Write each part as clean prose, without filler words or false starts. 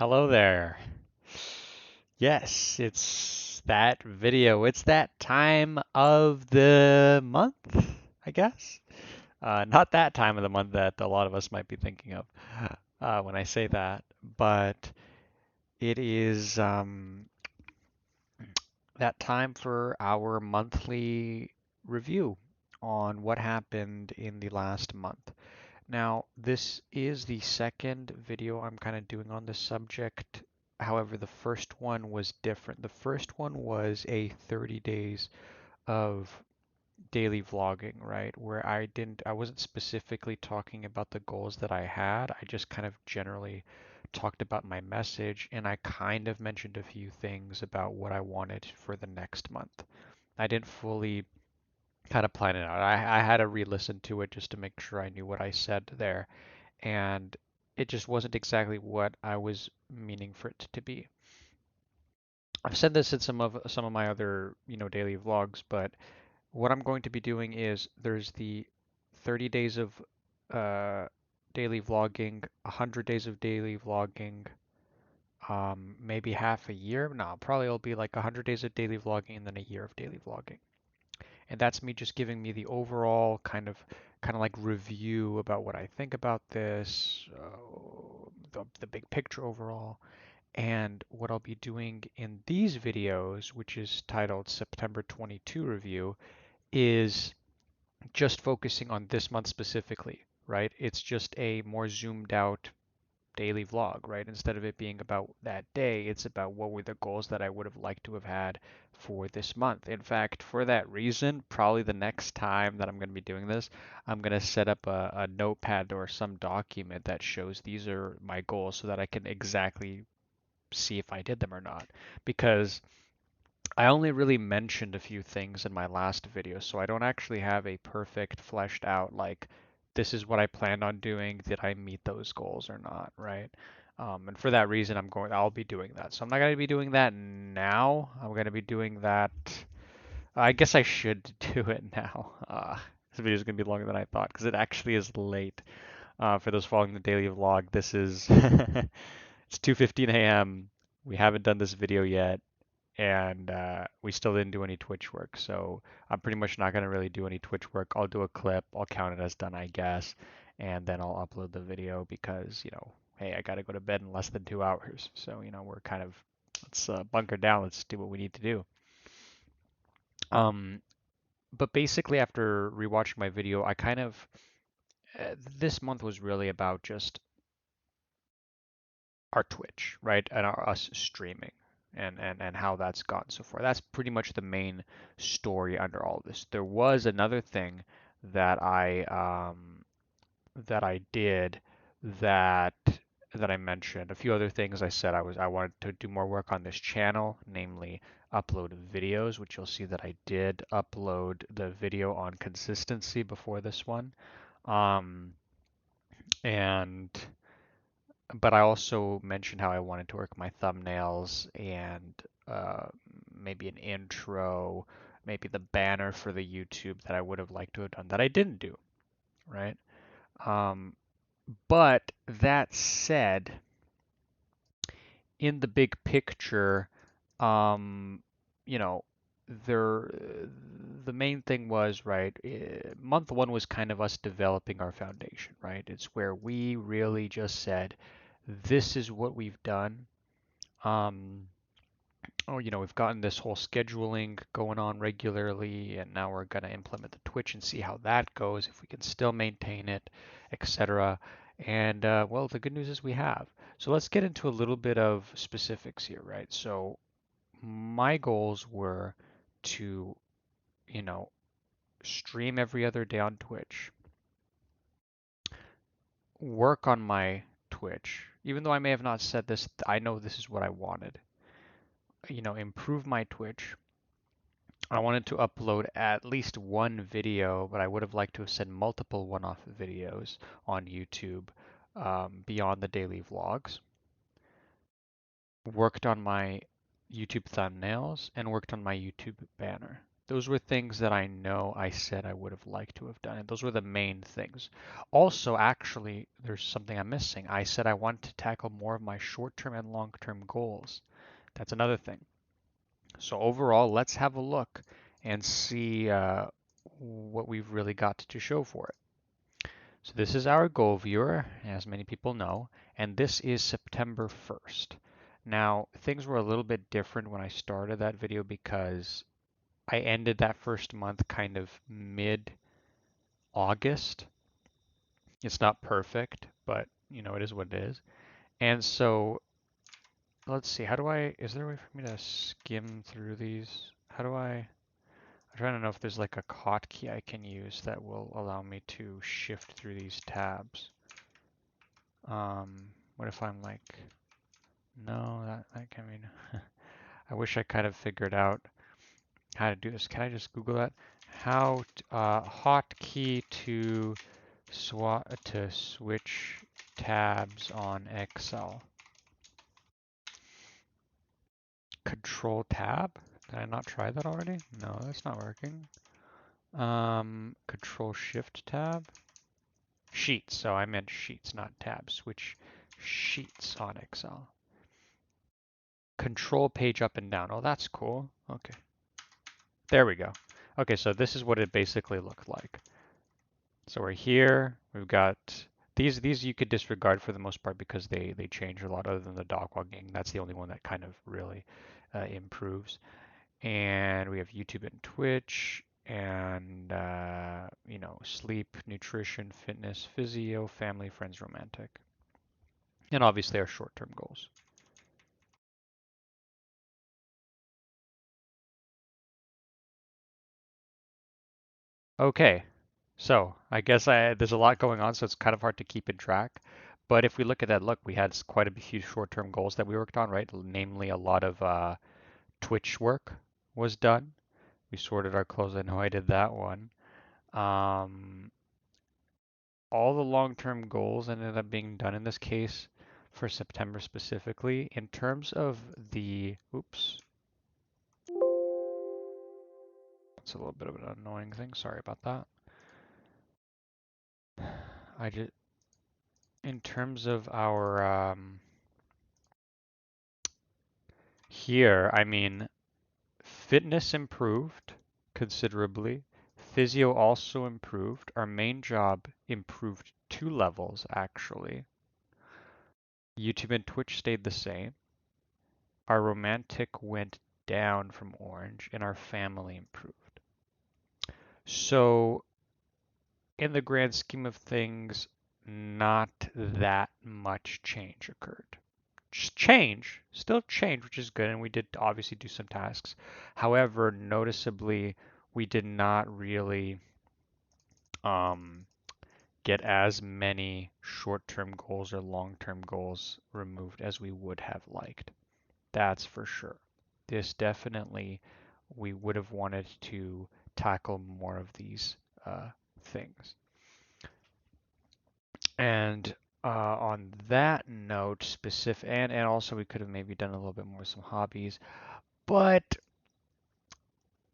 Hello there. Yes, it's that video. It's that time of the month, I guess. Not that time of the month that a lot of us might be thinking of when I say that, but it is that time for our monthly review on what happened in the last month. Now, this is the second video I'm kind of doing on this subject. However, the first one was different. The first one was a 30 days of daily vlogging, right? Where I wasn't specifically talking about the goals that I had. I just kind of generally talked about my message and I kind of mentioned a few things about what I wanted for the next month. I didn't fully kind of plan it out. I had to re-listen to it just to make sure I knew what I said there, and it just wasn't exactly what I was meaning for it to be. I've said this in some of my other, daily vlogs, but what I'm going to be doing is there's the 30 days of uh, daily vlogging, 100 days of daily vlogging, maybe half a year. No, probably it'll be like 100 days of daily vlogging and then a year of daily vlogging. And that's me just giving me the overall kind of like review about what I think about this, the big picture overall. And what I'll be doing in these videos, which is titled September 22 review, is just focusing on this month specifically, right? It's just a more zoomed out daily vlog, right? Instead of it being about that day, it's about what were the goals that I would have liked to have had for this month. In fact, for that reason, probably the next time that I'm going to be doing this, I'm going to set up a notepad or some document that shows these are my goals so that I can exactly see if I did them or not. Because I only really mentioned a few things in my last video, so I don't actually have a perfect fleshed out like this is what I planned on doing. Did I meet those goals or not, right? And for that reason, I'll be doing that. So I'm not going to be doing that now. I'm going to be doing that. I guess I should do it now. This video is going to be longer than I thought because it actually is late. For those following the daily vlog, this is it's 2:15 a.m. We haven't done this video yet and we still didn't do any Twitch work. So I'm pretty much not going to really do any Twitch work. I'll do a clip, I'll count it as done, I guess, and then I'll upload the video because, hey, I got to go to bed in less than 2 hours. So, we're kind of, let's bunker down, let's do what we need to do. Um, but basically, after rewatching my video, I kind of, this month was really about just our Twitch, right? And us streaming and how that's gone so far. That's pretty much the main story under all of this. There was another thing that I did that I mentioned. A few other things I said I wanted to do more work on this channel, namely upload videos, which you'll see that I did upload the video on consistency before this one. Um, and but I also mentioned how I wanted to work my thumbnails and uh, maybe an intro, maybe the banner for the YouTube that I would have liked to have done that I didn't do, right? Um, but that said, in the big picture, um, you know, there the main thing was right. Month one was kind of us developing our foundation, right? It's where we really just said, this is what we've done. Um, we've gotten this whole scheduling going on regularly, and now we're going to implement the Twitch and see how that goes, if we can still maintain it, etc. And well, the good news is we have. So let's get into a little bit of specifics here, right? So my goals were to, you know, stream every other day on Twitch, work on my Twitch, even though I may have not said this, I know this is what I wanted. Improve my Twitch. I wanted to upload at least one video, but I would have liked to have said multiple one-off videos on YouTube beyond the daily vlogs. Worked on my YouTube thumbnails and worked on my YouTube banner. Those were things that I know I said I would have liked to have done, and those were the main things. Also, actually, there's something I'm missing. I said I want to tackle more of my short-term and long-term goals. That's another thing. So overall, let's have a look and see what we've really got to show for it. So this is our goal viewer, as many people know, and this is September 1st. Now, things were a little bit different when I started that video because I ended that first month kind of mid-August. It's not perfect, but you know, it is what it is. And so let's see, is there a way for me to skim through these? I'm trying to know if there's like a hotkey I can use that will allow me to shift through these tabs. What if I'm like, no, that can mean, I wish I kind of figured out how to do this. Can I just Google that? Hotkey to switch tabs on Excel. Control tab? Did I not try that already? No, that's not working. Control Shift tab. Sheets. So I meant sheets, not tabs. Switch sheets on Excel. Control page up and down. Oh, that's cool. Okay. There we go. Okay, so this is what it basically looked like. So we're here. We've got these you could disregard for the most part because they change a lot other than the dog walking. That's the only one that kind of really improves. And we have YouTube and Twitch and you know, sleep, nutrition, fitness, physio, family, friends, romantic. And obviously our short-term goals. Okay, so I guess there's a lot going on, so it's kind of hard to keep in track. But if we look at that, look, we had quite a few short-term goals that we worked on, right? Namely, a lot of Twitch work was done. We sorted our clothes. I know I did that one. Um, all the long-term goals ended up being done in this case for September specifically. In terms of the, oops, that's a little bit of an annoying thing. Sorry about that. I just, in terms of our here, I mean, fitness improved considerably. Physio also improved. Our main job improved 2 levels actually. YouTube and Twitch stayed the same. Our romantic went down from orange and our family improved. So in the grand scheme of things, not that much change occurred. Just change, still change, which is good, and we did obviously do some tasks. However, noticeably, we did not really um, get as many short-term goals or long-term goals removed as we would have liked. That's for sure. This definitely, we would have wanted to tackle more of these things. And on that note, specific, and also we could have maybe done a little bit more some hobbies, but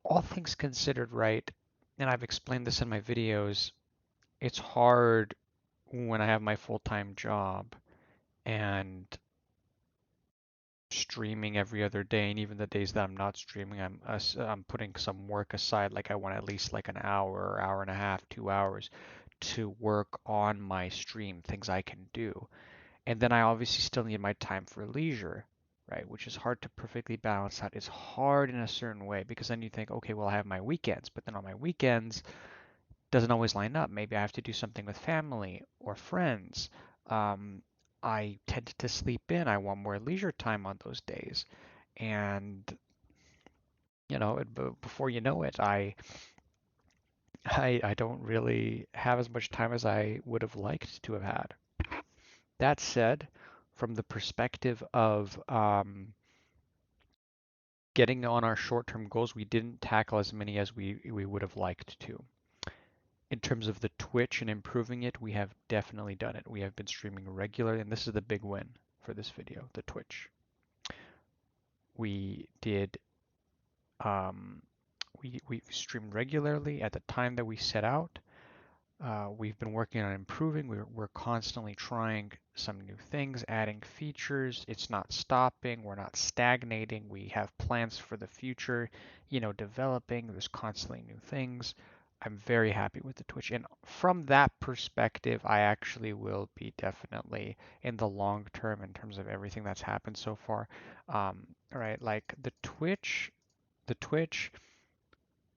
all things considered, right? And I've explained this in my videos. It's hard when I have my full-time job and streaming every other day, and even the days that I'm not streaming, I'm putting some work aside. Like I want at least like an hour, hour and a half, 2 hours to work on my stream, things I can do. And then I obviously still need my time for leisure, right? Which is hard to perfectly balance out. It's hard in a certain way because then you think, okay, well, I have my weekends, but then on my weekends, doesn't always line up. Maybe I have to do something with family or friends. Um, I tend to sleep in. I want more leisure time on those days. And, you know, before you know it, I don't really have as much time as I would have liked to have had. That said, from the perspective of getting on our short-term goals, we didn't tackle as many as we would have liked to. In terms of the Twitch and improving it, we have definitely done it. We have been streaming regularly, and this is the big win for this video, the Twitch. We did, um, we stream regularly at the time that we set out. We've been working on improving. We're constantly trying some new things, adding features. It's not stopping. We're not stagnating. We have plans for the future, developing. There's constantly new things. I'm very happy with the Twitch. And from that perspective, I actually will be definitely in the long term in terms of everything that's happened so far. Right, like the Twitch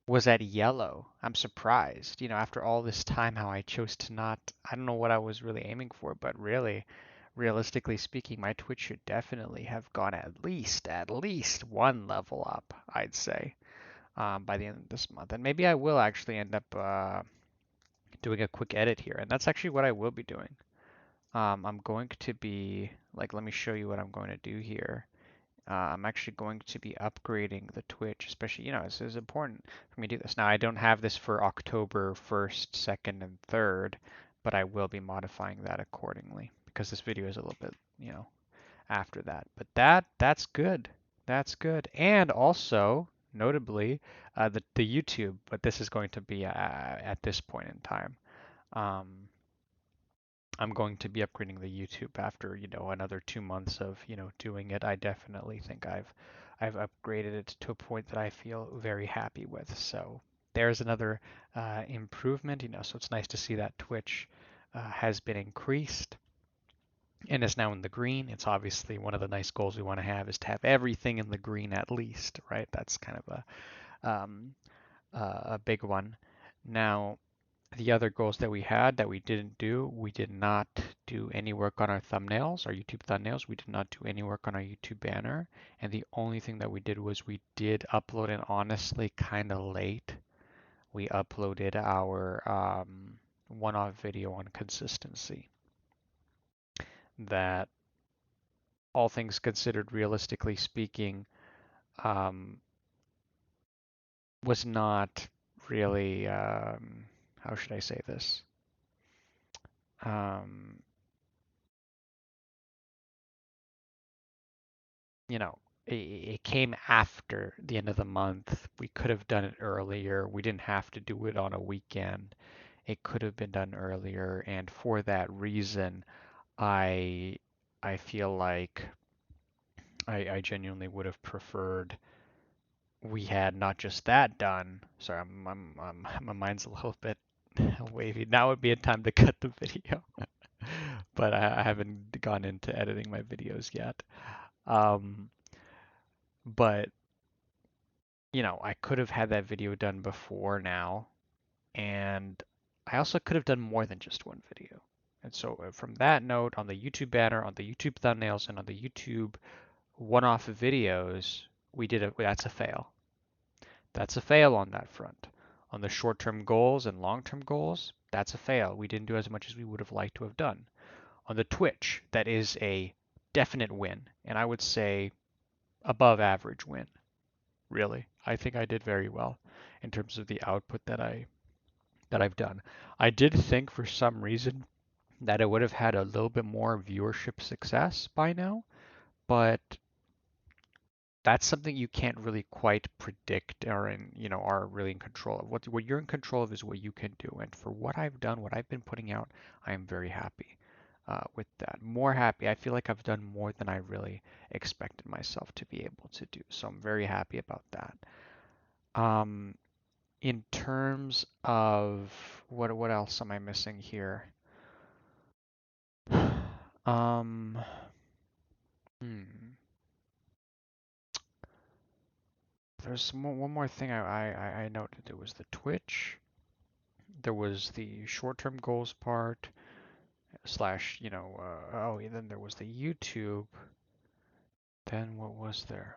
was at yellow. I'm surprised, after all this time, how I chose to not. I don't know what I was really aiming for, but really, realistically speaking, my Twitch should definitely have gone at least one level up, I'd say, by the end of this month. And maybe I will actually end up doing a quick edit here, and that's actually what I will be doing. I'm going to be like, let me show you what I'm going to do here. I'm actually going to be upgrading the Twitch, especially, this is important for me to do this. Now, I don't have this for October 1st, 2nd, and 3rd, but I will be modifying that accordingly because this video is a little bit, after that. But that's good. That's good. And also, notably, the YouTube, but this is going to be at this point in time. Um, I'm going to be upgrading the YouTube after, another 2 months of, doing it. I definitely think I've upgraded it to a point that I feel very happy with. So there's another improvement, so it's nice to see that Twitch has been increased and is now in the green. It's obviously one of the nice goals we want to have is to have everything in the green at least, right? That's kind of a big one. Now, the other goals that we had that we didn't do, we did not do any work on our thumbnails, our YouTube thumbnails. We did not do any work on our YouTube banner. And the only thing that we did was we did upload, and honestly, kind of late, we uploaded our one-off video on consistency. That, all things considered, realistically speaking, was not really, how should I say this? Um, you know, it came after the end of the month. We could have done it earlier. We didn't have to do it on a weekend. It could have been done earlier, and for that reason, I I feel like I genuinely would have preferred we had not just that done. Sorry, my mind's a little bit wavy. Now would be a time to cut the video, but I haven't gone into editing my videos yet. Um, but I could have had that video done before now, and I also could have done more than just one video. And so from that note, on the YouTube banner, on the YouTube thumbnails, and on the YouTube one-off videos, that's a fail. That's a fail on that front. On the short-term goals and long-term goals, that's a fail. We didn't do as much as we would have liked to have done. On the Twitch, that is a definite win, and I would say above average win. Really. I think I did very well in terms of the output that I've done. I did think for some reason that it would have had a little bit more viewership success by now, but that's something you can't really quite predict are really in control of. What you're in control of is what you can do. And for what I've done, what I've been putting out, I am very happy with that. More happy. I feel like I've done more than I really expected myself to be able to do. So I'm very happy about that. Um, in terms of what else am I missing here? Um, hmm. There's one more thing I noted. There was the Twitch. There was the short-term goals part slash, oh, and then there was the YouTube. Then what was there?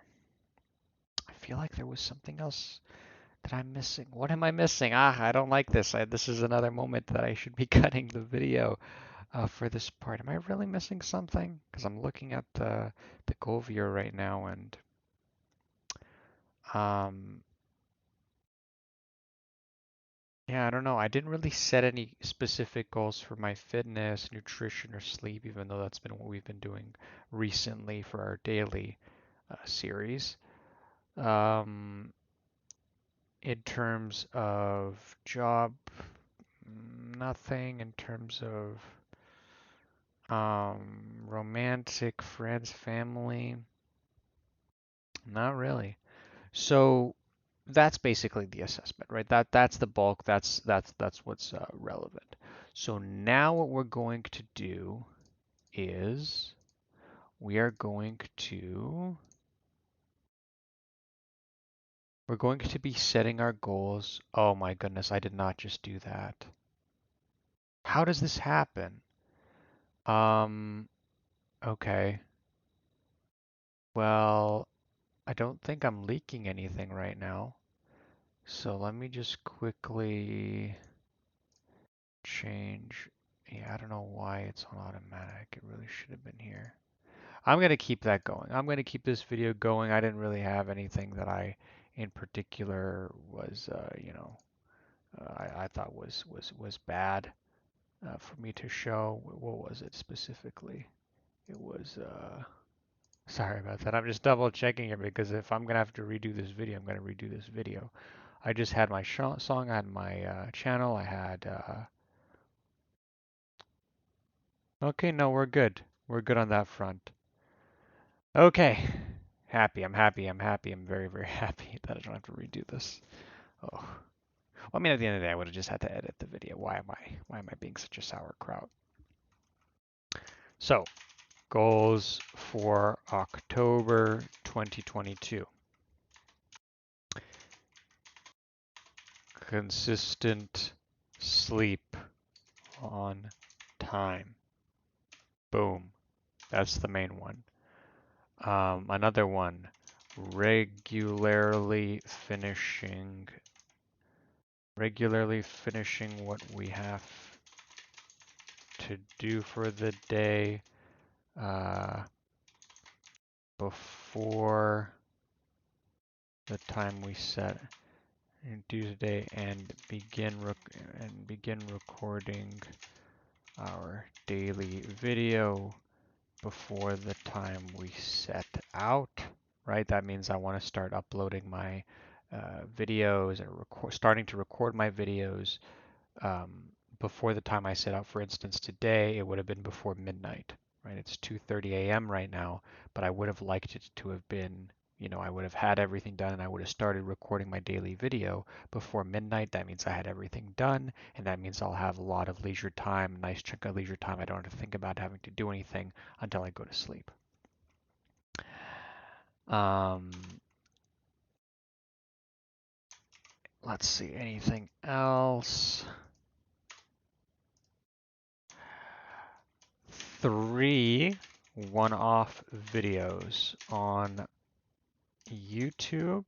I feel like there was something else that I'm missing. What am I missing? I don't like this. This is another moment that I should be cutting the video for this part. Am I really missing something? Because I'm looking at the goal viewer right now, and um, yeah, I don't know. I didn't really set any specific goals for my fitness, nutrition, or sleep, even though that's been what we've been doing recently for our daily series. Um, In terms of job, nothing. In terms of romantic, friends, family, not really. So that's basically the assessment, right? That's the bulk. That's what's relevant. So now what we're going to do is we are going to we're going to be setting our goals. Oh my goodness, I did not just do that. How does this happen? Um, okay. Well, I don't think I'm leaking anything right now. So let me just quickly change. Yeah, I don't know why it's on automatic. It really should have been here. I'm going to keep that going. I'm going to keep this video going. I didn't really have anything that I in particular was, I thought was bad for me to show. What was it specifically? It was, sorry about that. I'm just double checking it because if I'm going to have to redo this video, I'm going to redo this video. I just had my song, I had my channel, I had, okay, no, we're good. We're good on that front. Okay. Happy, I'm happy, I'm happy, I'm very, very happy that I don't have to redo this. Oh. Well, I mean, at the end of the day, I would have just had to edit the video. Why am I being such a sauerkraut? So, goals for October 2022. Consistent sleep on time. Boom. That's the main one. Another one, regularly finishing what we have to do for the day before the time we set due today and begin recording our daily video before the time we set out, right? That means I want to start uploading my videos or starting to record my videos um, before the time I set out. For instance, today it would have been before midnight, right? It's 2:30 a.m. right now, but I would have liked it to have been, I would have had everything done and I would have started recording my daily video before midnight. That means I had everything done, and that means I'll have a lot of leisure time, a nice chunk of leisure time. I don't have to think about having to do anything until I go to sleep. Um, let's see, anything else? 3 one-off videos on YouTube.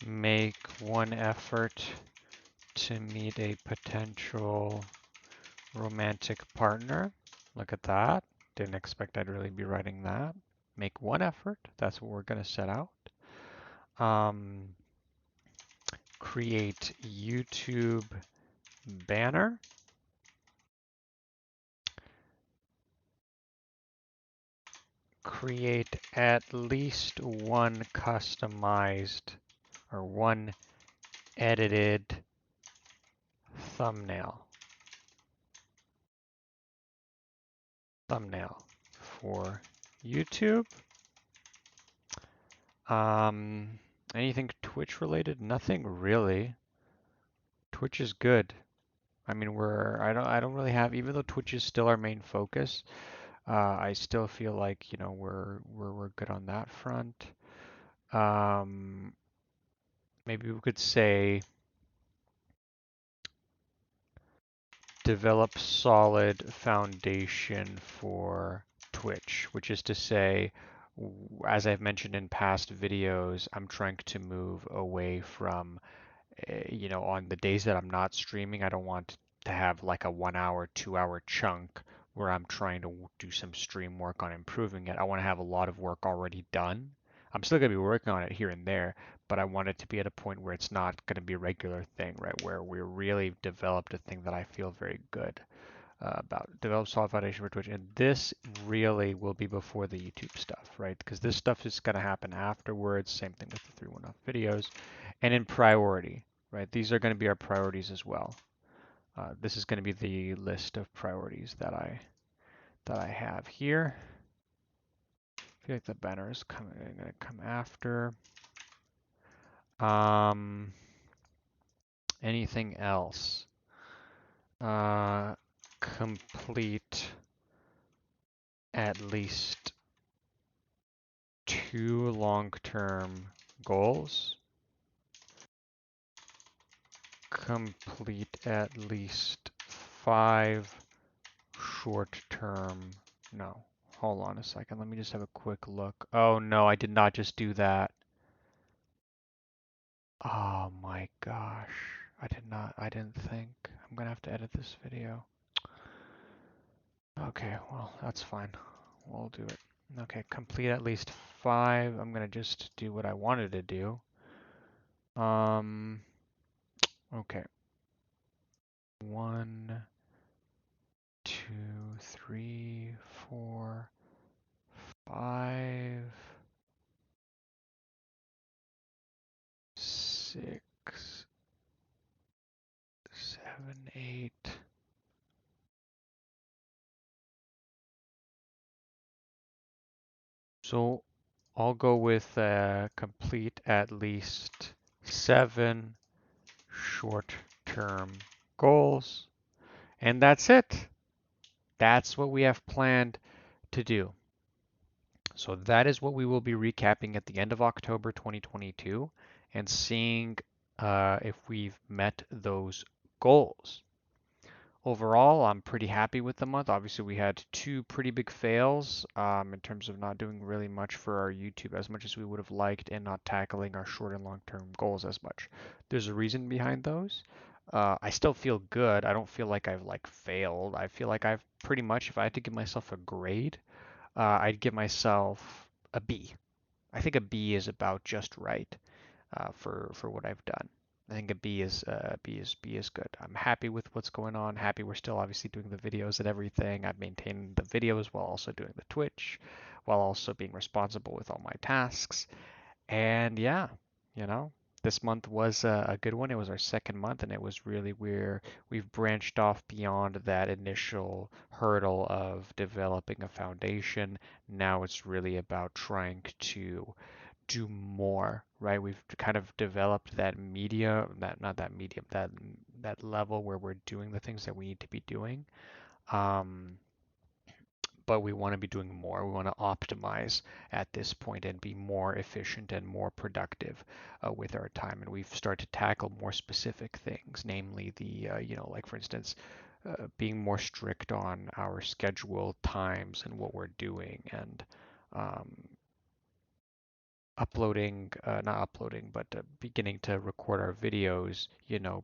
Make one effort to meet a potential romantic partner. Look at that. Didn't expect I'd really be writing that. Make one effort. That's what we're going to set out. Create YouTube banner. Create at least one customized or one edited thumbnail for YouTube. Anything Twitch related? Nothing really. Twitch is good. I mean, I don't really have, even though Twitch is still our main focus, I still feel like, we're good on that front. Maybe we could say develop solid foundation for Twitch, which is to say, as I've mentioned in past videos, I'm trying to move away from, on the days that I'm not streaming, I don't want to have like a 1 hour, 2 hour chunk where I'm trying to do some stream work on improving it. I want to have a lot of work already done. I'm still going to be working on it here and there, but I want it to be at a point where it's not going to be a regular thing, right? Where we really developed a thing that I feel very good about. Develop solid foundation for Twitch, and this really will be before the YouTube stuff, right? Because this stuff is going to happen afterwards. Same thing with the 3-1-off videos, and in priority, right? These are going to be our priorities as well. This is going to be the list of priorities that I have here. I feel like the banner is going to come after. Anything else? Complete at least 2 long-term goals. Complete at least 5 short-term. No, hold on a second. Let me just have a quick look. Oh no, I did not just do that. Oh my gosh. I didn't think. I'm gonna have to edit this video. Okay, well, that's fine. We'll do it. Okay, complete at least 5. I'm gonna just do what I wanted to do. Okay. 1, 2, 3, 4, 5, 6, 7, 8. So I'll go with complete at least 7 short-term goals. And that's it. That's what we have planned to do. So that is what we will be recapping at the end of October 2022 and seeing if we've met those goals. Overall, I'm pretty happy with the month. Obviously, we had 2 pretty big fails in terms of not doing really much for our YouTube as much as we would have liked and not tackling our short and long-term goals as much. There's a reason behind those. I still feel good. I don't feel like I've failed. I feel like I've pretty much, if I had to give myself a grade, I'd give myself a B. I think a B is about just right for what I've done. I think a B is good. I'm happy with what's going on. Happy we're still obviously doing the videos and everything. I've maintained the videos while also doing the Twitch, while also being responsible with all my tasks. And yeah, you know, this month was a good one. It was our second month, and it was really where we've branched off beyond that initial hurdle of developing a foundation. Now it's really about trying to do more, right? We've kind of developed that media, that not that medium, that level where we're doing the things that we need to be doing. Um, but we want to be doing more. We want to optimize at this point and be more efficient and more productive with our time. And we've started to tackle more specific things, namely like for instance, being more strict on our schedule times and what we're doing, and um, not uploading, but beginning to record our videos,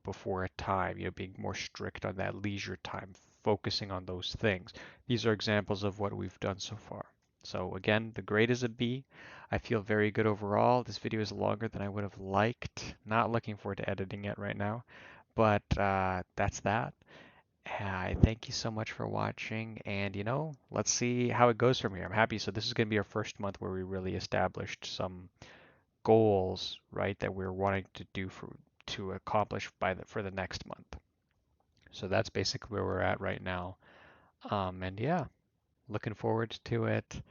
before a time, being more strict on that leisure time, focusing on those things. These are examples of what we've done so far. So again, the grade is a B. I feel very good overall. This video is longer than I would have liked. Not looking forward to editing it right now, but that's that. I thank you so much for watching, and let's see how it goes from here. I'm happy. So this is going to be our first month where we really established some goals, right, that we're wanting to do to accomplish for the next month. So that's basically where we're at right now. And yeah, looking forward to it.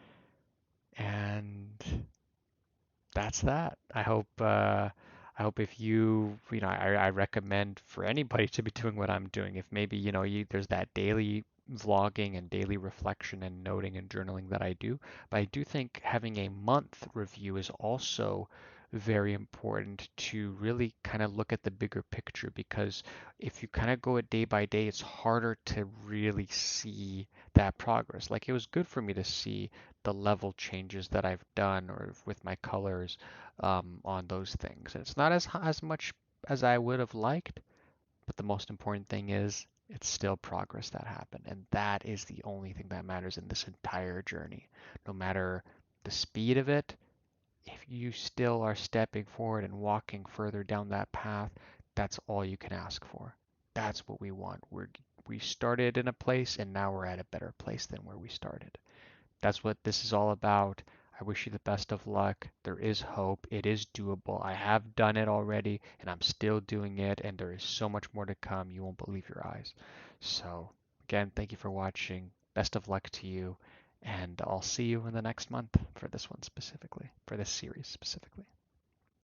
And that's that. I hope if I recommend for anybody to be doing what I'm doing. If maybe, there's that daily vlogging and daily reflection and noting and journaling that I do. But I do think having a month review is also very important to really kind of look at the bigger picture, because if you kind of go it day by day, it's harder to really see that progress. Like, it was good for me to see the level changes that I've done or with my colors on those things. And it's not as much as I would have liked, but the most important thing is it's still progress that happened. And that is the only thing that matters in this entire journey. No matter the speed of it, if you still are stepping forward and walking further down that path, that's all you can ask for. That's what we want. We started in a place and now we're at a better place than where we started. That's what this is all about. I wish you the best of luck. There is hope. It is doable. I have done it already and I'm still doing it, and there is so much more to come. You won't believe your eyes. So, again, thank you for watching. Best of luck to you, and I'll see you in the next month for this one specifically, for this series specifically.